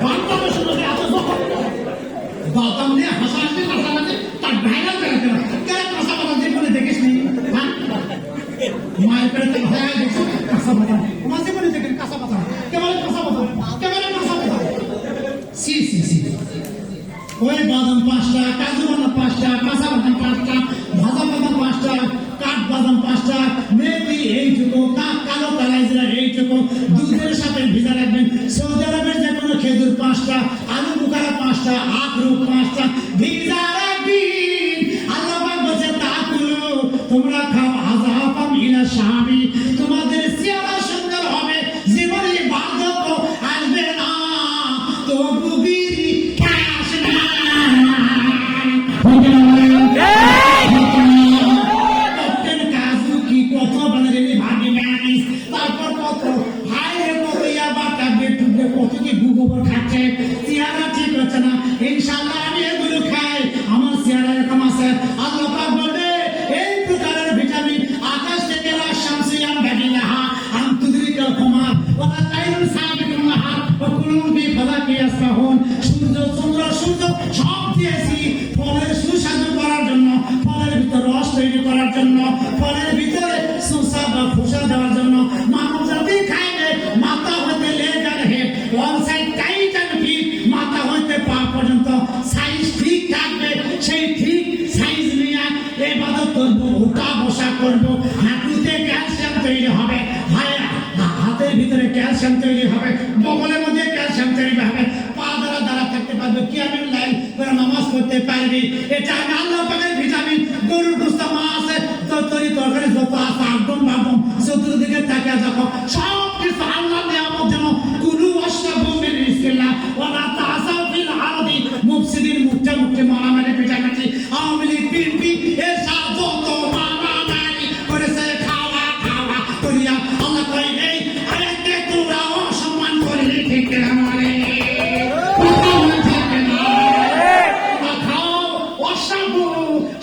বাংলাদেশের মধ্যে এত বাদাম দিয়ে হাসাহাসি নাচানাচি তার ভাইরাল বেড়াতে না কেন কাঁচা বাদাম দিয়ে বলে দেখিস নি মায়ের পেটে তো ভাইরাল দেখছো কাঁচা বাদাম তোমার জীবনে দেখেন কাঁচা বাদাম কেমন কাঁচা বাদাম কেমন কাঁচা বাদাম সি সি সি ওই বাদাম 5টা কাজু বাদাম 5টা কাঁচা বাদাম 5টা ভাজা বাদাম 5টা কাঠ বাদাম 5টা মেবি এইটুকু কালো কালাইজরা এইটুকু দুধের সাথে ভিজা রাখবেন সৌদি আরবের যে কোনো খেজুর 5টা আলু বুখারা 5টা আখরোট 5টা ভিজা রাখবেন আল্লাহ পাক বলেছে তাকুলু তোমরা খাও আযাফাম ইলা শামি তোমাদের চেহারা সুন্দর হবে জীবনে বার্ধক্য আসবে না তবু বিড়ি খাস না তারপর কত হাইরে কত ইয়াবাটা বেটুকে কত কি গোবর খাচ্ছে চেহারা ঠিক হচ্ছে না ইনশাআল্লাহ আমি এগুলো খাই আমার চেহারা এরকম আছে আল্লাহ পাক বলে এই প্রকারের ভিটামিন আকাশ থেকে শামসিয়ান বাগিলাহা আনতুদরিকাল কুমার ওয়া তাইরুন সাবিকুন নাহার ওয়া কুলুন বি ফালাকি ইয়াসবাহুন সূর্য চন্দ্র সূর্য সব দিয়েছি ফলের সুস্বাদু করার জন্য ফলের ভিতর রস তৈরি করার জন্য ফলের ভিতরে সুস্বাদ বা খোসা দেওয়ার জন্য মানব জাতি খাইলে মাথা হইতে লেজার head one side tight and fit মাথা হইতে পা পর্যন্ত সাইজ ঠিক থাকবে সেই ঠিক সাইজ নিয়ে ইবাদত করব উঠা বসা করব হাঁটুতে ক্যালসিয়াম তৈরি হবে হাতের ভিতরে ক্যালসিয়াম তৈরি হবে বগলের মধ্যে ক্যালসিয়াম তৈরি হবে পা দ্বারা দ্বারা থাকতে পারবে কিয়ামুল লাইল করে নামাজ পড়তে পারবি এটা আমি আল্লাহ পাকের ভিটামিন গরুর গোশত মাছ তরি তরকারি যত আছে একদম বাদম চতুর্দিকে তাকিয়ে যাবো সব কিছু আল্লাহ নিয়ামত যেন কুলু ওয়াশরাবু মিন রিজকিল্লাহ ওয়া লা তাসাউ ফিল আরদি মুফসিদিন মুখে মুখে মারামারি পিটাপিটি আওয়ামী লীগ বিএনপি এর সাথে যত মারামারি করেছে খাওয়া খাওয়া করিয়া আল্লাহ কই এই আরেকটা তোমরা অসম্মান করলে ঠিক না মানে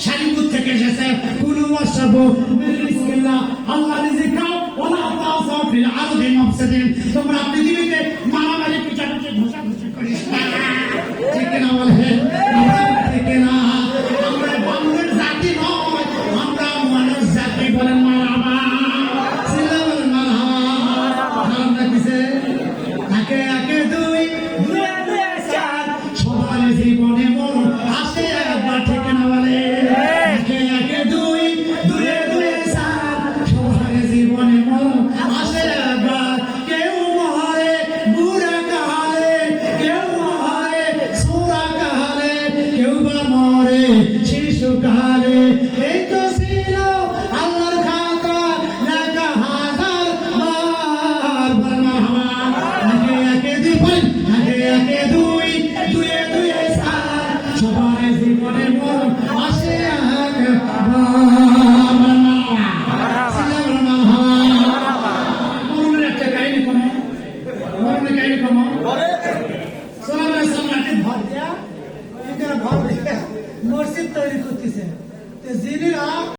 শারীরুত থেকে এসেছে কুলু ওয়াশরাবু মিন রিজকিল্লাহ আল্লাহ রিজিক খাও ওয়া লা তাসাউ ফিল আরদি মুফসিদিন তোমরা পৃথিবীতে মারামারি পিটাপিটি ঘষাঘষি করিস না ঠিক না বলে ঠিক না আমরা বাংলার জাতি নয় আমরা মানুষ জাতি বলেন মারহাবা সিলা বলেন মারহাবা আমরা কিসে একে একে দুই দুই দুই চার সবার জীবনে মরণ আসে একবার ঠিক না বলে একে একে দুই দুই দুই চার সবার জীবনে মরণ আসে একবার কেউ মরে বুড়া কালে কেউ মরে সোরা কালে কেউ বা মরে শিশুকালে এই তো ছিল আল্লাহর খাতা লেখা হাজার বার মারহাবা একে একে দুই একে একে দুই দুই দুই চার সবার জীবনে মরণ আসে একবার